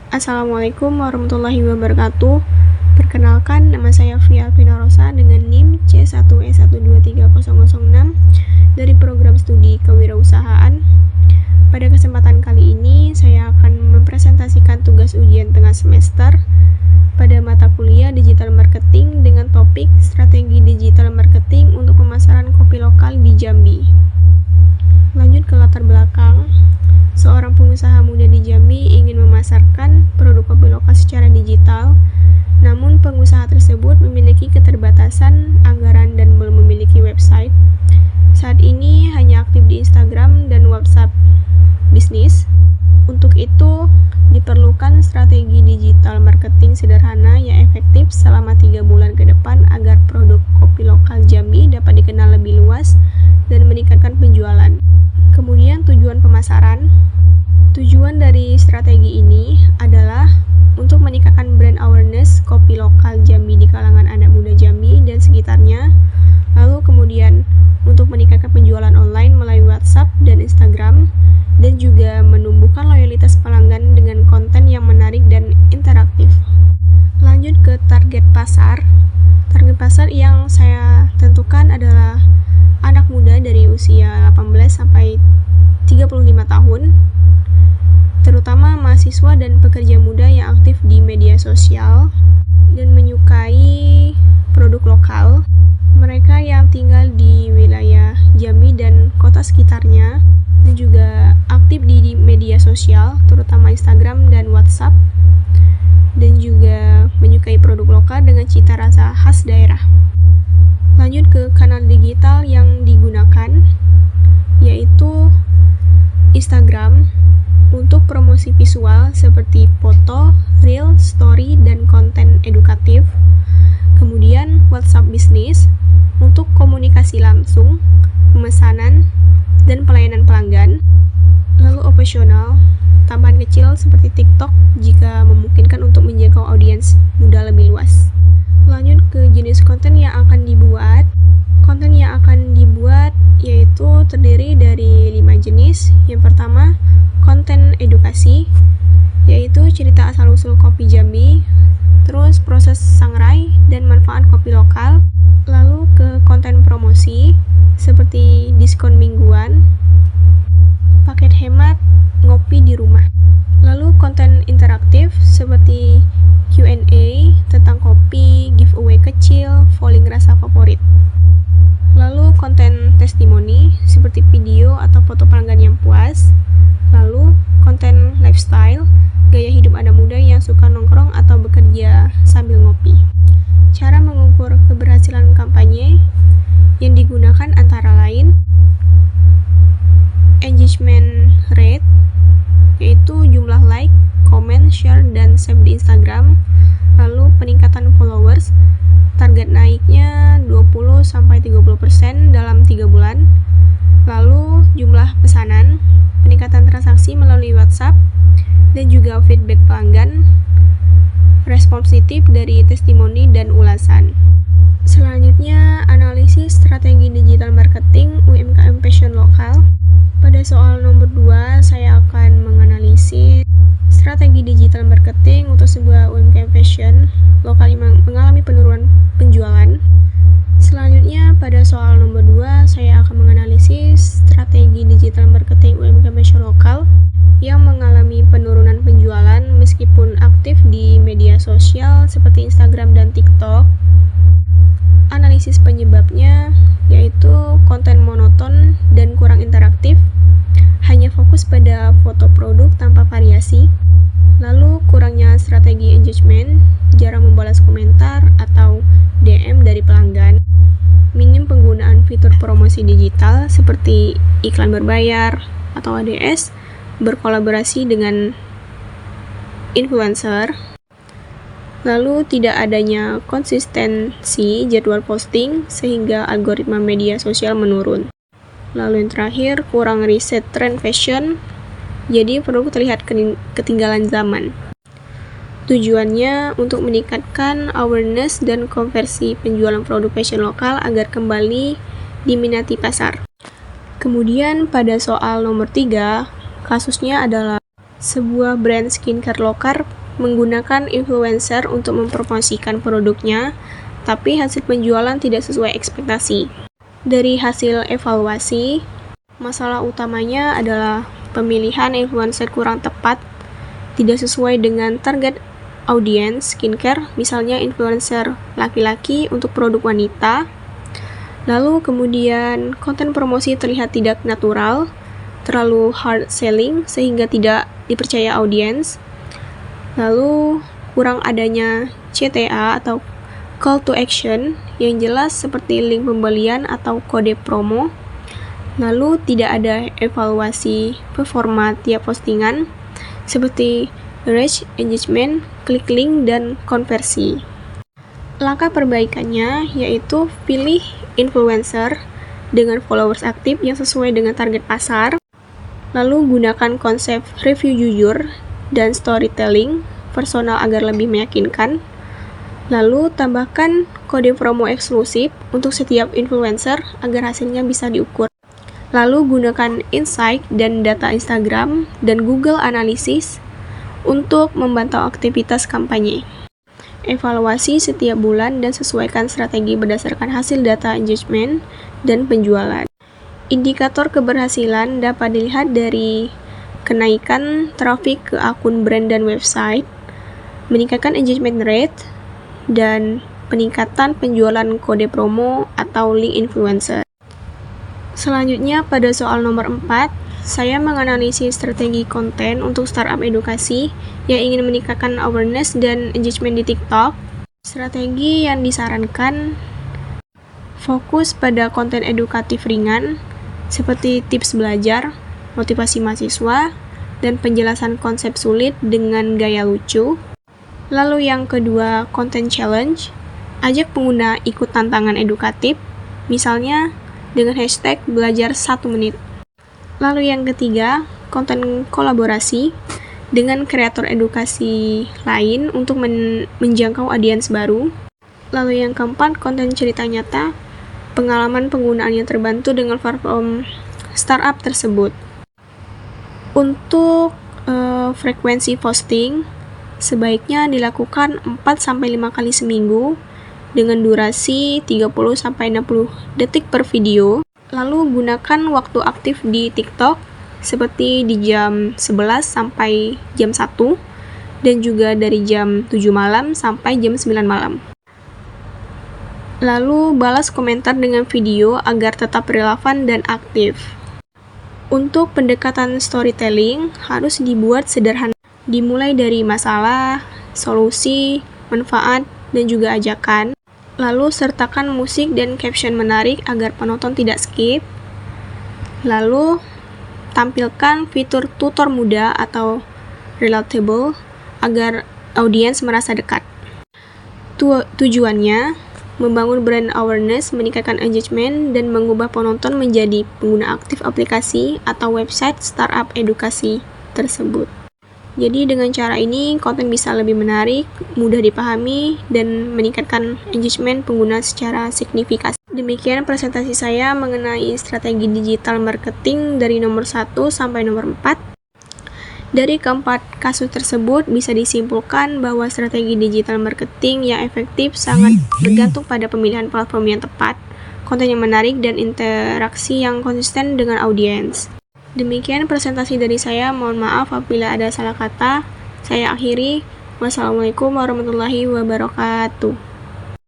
Assalamualaikum warahmatullahi wabarakatuh. Perkenalkan, nama saya Fia Alpinarosa dengan NIM C1E1230006 dari program studi kewirausahaan. Pada kesempatan kali ini, saya akan mempresentasikan tugas ujian tengah semester pada mata kuliah Digital Marketing dengan topik Strategi Digital Marketing untuk Pemasaran Kopi Lokal di Jambi. Lanjut ke latar belakang. Seorang pengusaha muda di Jambi ingin memasarkan produk kopi lokal secara digital, namun pengusaha tersebut memiliki keterbatasan anggaran dan belum memiliki website. Saat ini hanya aktif di Instagram dan WhatsApp bisnis. Untuk itu, diperlukan strategi digital marketing sederhana yang efektif selama 3 bulan ke depan agar produk kopi lokal Jambi dapat dikenal lebih luas dan meningkatkan penjualan. Kemudian tujuan pemasaran. Tujuan dari strategi ini adalah untuk meningkatkan brand awareness kopi lokal Jambi di kalangan anak muda Jambi dan sekitarnya. Lalu kemudian untuk meningkatkan penjualan online melalui WhatsApp dan Instagram, dan juga menumbuhkan loyalitas pelanggan dengan konten yang menarik dan interaktif. Lanjut ke target pasar. Target pasar yang saya tentukan adalah anak muda dari usia 18 sampai 35 tahun, terutama mahasiswa dan pekerja muda yang aktif di media sosial dan menyukai produk lokal. Mereka yang tinggal di wilayah Jambi dan kota sekitarnya dan juga aktif di media sosial, terutama Instagram dan WhatsApp, dan juga menyukai produk lokal dengan cita rasa khas daerah. Lanjut ke kanal digital yang digunakan, yaitu Instagram untuk promosi visual seperti foto, reel, story, dan konten edukatif. Kemudian WhatsApp Business untuk komunikasi langsung, pemesanan, dan pelayanan pelanggan. Lalu operasional, tambahan kecil seperti TikTok jika memungkinkan untuk menjangkau audiens muda lebih luas. Lanjut ke jenis konten yang akan dibuat. Konten yang akan dibuat yaitu terdiri dari 5 jenis. Yang pertama, konten edukasi, yaitu cerita asal-usul kopi Jambi, terus proses sangrai dan manfaat kopi lokal. Lalu ke konten promosi, seperti diskon mingguan, paket hemat, ngopi di rumah. Lalu konten interaktif, seperti Q&A tentang kopi, giveaway kecil, polling rasa favorit. Lalu konten testimoni, seperti video atau foto pelanggan yang puas. Lalu konten lifestyle, gaya hidup anak muda yang suka nongkrong atau bekerja sambil ngopi. Cara mengukur keberhasilan kampanye yang digunakan antara lain engagement rate, yaitu jumlah like, comment, share, dan save di Instagram. Lalu peningkatan followers, target naiknya 20-30% dalam 3 bulan. Lalu jumlah pesanan, peningkatan transaksi melalui WhatsApp, dan juga feedback pelanggan, respon positif dari testimoni dan ulasan. Selanjutnya, analisis strategi digital marketing UMKM fashion lokal. Pada soal nomor 2, saya akan menganalisis strategi digital marketing untuk sebuah UMKM fashion lokal yang mengalami penurunan penjualan. Selanjutnya, pada soal nomor 2, saya akan menganalisis strategi digital marketing UMKM fashion lokal yang mengalami penurunan penjualan meskipun aktif di media sosial seperti Instagram dan TikTok. Analisis penyebabnya yaitu konten monoton dan kurang interaktif, hanya fokus pada foto produk tanpa variasi. Lalu kurangnya strategi engagement, jarang membalas komentar atau DM dari pelanggan. Minim penggunaan fitur promosi digital seperti iklan berbayar atau ADS, berkolaborasi dengan influencer. Lalu tidak adanya konsistensi jadwal posting sehingga algoritma media sosial menurun. Lalu yang terakhir, kurang riset tren fashion, jadi produk terlihat ketinggalan zaman. Tujuannya untuk meningkatkan awareness dan konversi penjualan produk fashion lokal agar kembali diminati pasar. Kemudian pada soal nomor 3, kasusnya adalah Sebuah brand skincare lokal menggunakan influencer untuk mempromosikan produknya, tapi hasil penjualan tidak sesuai ekspektasi. Dari hasil evaluasi, masalah utamanya adalah pemilihan influencer kurang tepat, tidak sesuai dengan target audiens skincare, misalnya influencer laki-laki untuk produk wanita. Lalu kemudian konten promosi terlihat tidak natural, terlalu hard selling sehingga tidak dipercaya audiens. Lalu kurang adanya CTA atau call to action yang jelas seperti link pembelian atau kode promo. Lalu tidak ada evaluasi performa tiap postingan seperti reach, engagement, klik link, dan konversi. Langkah perbaikannya yaitu pilih influencer dengan followers aktif yang sesuai dengan target pasar. Lalu gunakan konsep review jujur dan storytelling personal agar lebih meyakinkan. Lalu tambahkan kode promo eksklusif untuk setiap influencer agar hasilnya bisa diukur. Lalu gunakan insight dan data Instagram dan Google Analytics untuk memantau aktivitas kampanye. Evaluasi setiap bulan dan sesuaikan strategi berdasarkan hasil data engagement dan penjualan. Indikator keberhasilan dapat dilihat dari kenaikan trafik ke akun brand dan website, meningkatkan engagement rate, dan peningkatan penjualan kode promo atau link influencer. Selanjutnya pada soal nomor 4, saya menganalisis strategi konten untuk startup edukasi yang ingin meningkatkan awareness dan engagement di TikTok. Strategi yang disarankan fokus pada konten edukatif ringan, seperti tips belajar, motivasi mahasiswa, dan penjelasan konsep sulit dengan gaya lucu. Lalu yang kedua, content challenge. Ajak pengguna ikut tantangan edukatif, misalnya dengan hashtag belajar 1 menit. Lalu yang ketiga, konten kolaborasi dengan kreator edukasi lain untuk menjangkau audiens baru. Lalu yang keempat, konten cerita nyata, pengalaman penggunaan yang terbantu dengan platform startup tersebut. Untuk frekuensi posting, sebaiknya dilakukan 4-5 kali seminggu dengan durasi 30-60 detik per video. Lalu gunakan waktu aktif di TikTok seperti di jam 11 sampai jam 1 dan juga dari jam 7 malam sampai jam 9 malam. Lalu balas komentar dengan video agar tetap relevan dan aktif. Untuk pendekatan storytelling harus dibuat sederhana, dimulai dari masalah, solusi, manfaat, dan juga ajakan. Lalu sertakan musik dan caption menarik agar penonton tidak skip. Lalu tampilkan fitur tutor muda atau relatable agar audiens merasa dekat. Tujuannya membangun brand awareness, meningkatkan engagement, dan mengubah penonton menjadi pengguna aktif aplikasi atau website startup edukasi tersebut. Jadi dengan cara ini, konten bisa lebih menarik, mudah dipahami, dan meningkatkan engagement pengguna secara signifikan. Demikian presentasi saya mengenai strategi digital marketing dari nomor 1 sampai nomor 4. Dari keempat kasus tersebut bisa disimpulkan bahwa strategi digital marketing yang efektif sangat bergantung pada pemilihan platform yang tepat, konten yang menarik, dan interaksi yang konsisten dengan audiens. Demikian presentasi dari saya, mohon maaf apabila ada salah kata. Saya akhiri. Wassalamualaikum warahmatullahi wabarakatuh.